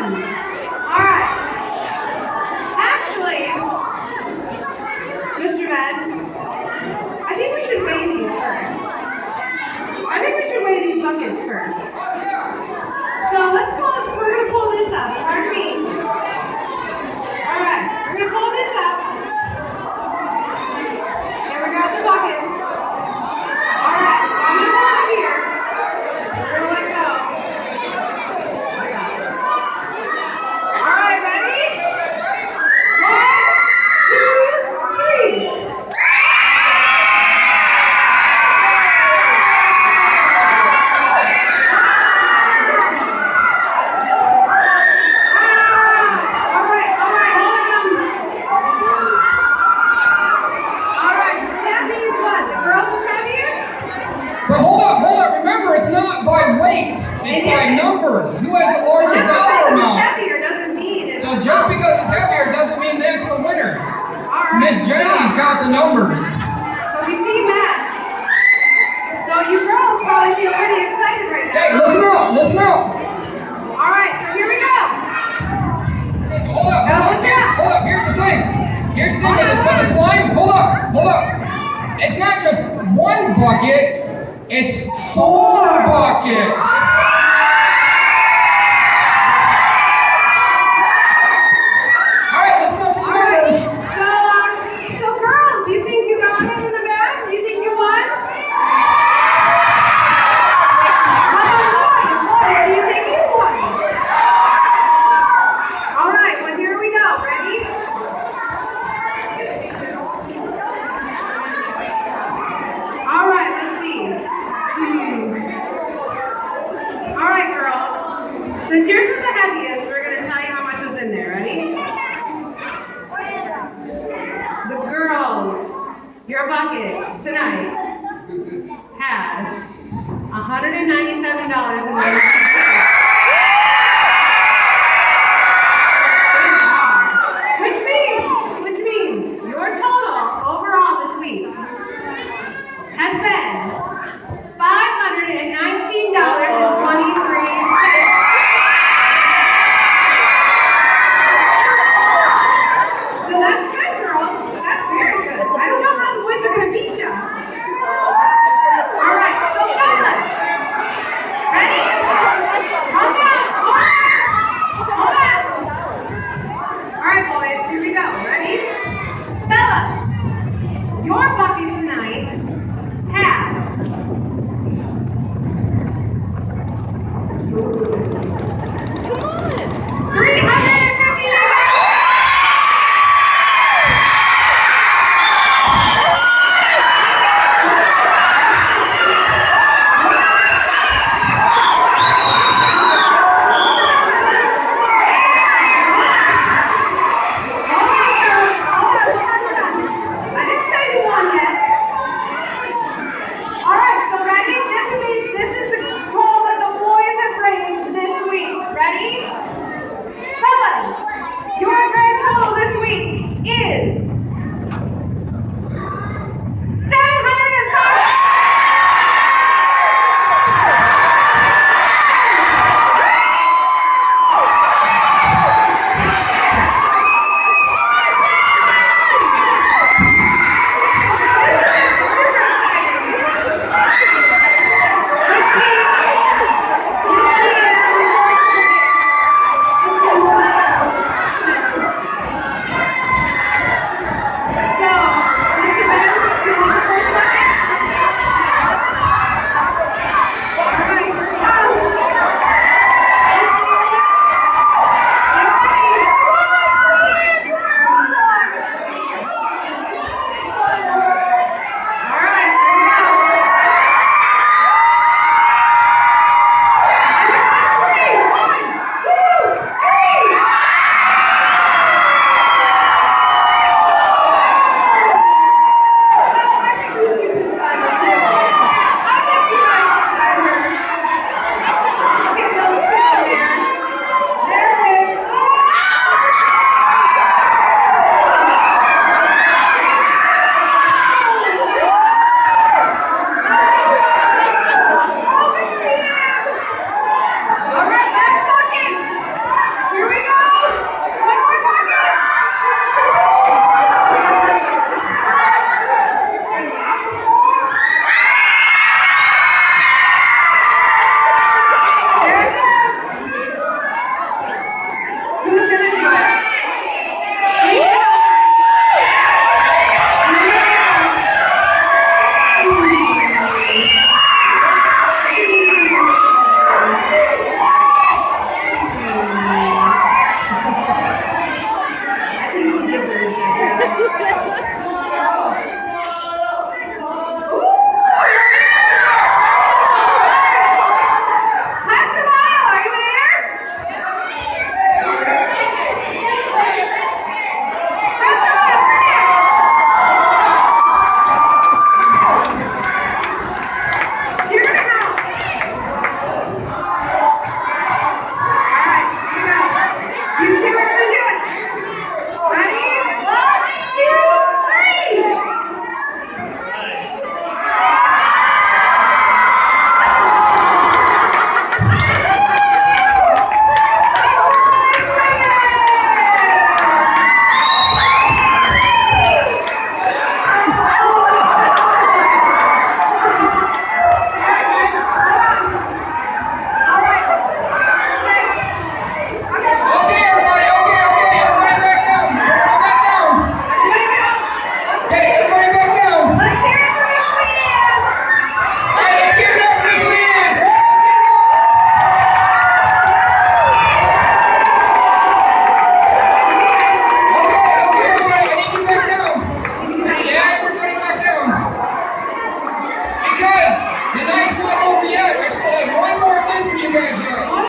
fun. All right. Actually, Mr. Ben, I think we should weigh these first. I think we should weigh these buckets first. So let's pull it, we're going to pull this up. Pardon me. All right, we're going to pull this up. Here we go with the buckets. All right, so I'm going to pull it here. We're going to let go. All right, ready? 1, 2, 3. But hold up, remember it's not by weight, it's by numbers. Who has the largest dollar amount? Heavier doesn't mean it's So just because it's heavier doesn't mean that's the winner. All right. Miss Jenny's got the numbers. So we see Matt. So you girls probably feel pretty excited right now. Hey, listen up. All right, so here we go. Hold up, here's the thing with the slime, hold up. It's not just one bucket, it's 4 buckets. All right, listen up for the numbers. So girls, you think you got it in the bag? You think you won? Boys, do you think you won? All right, well here we go. Ready? All right, let's see. All right, girls. Since yours was the heaviest, we're going to tell you how much was in there. Ready? The girls, your bucket tonight had $197.92. Which means your total overall this week has been $519.23. So that's good, girls. That's very good. I don't know how the boys are going to beat you. All right, so fellas, ready? Okay,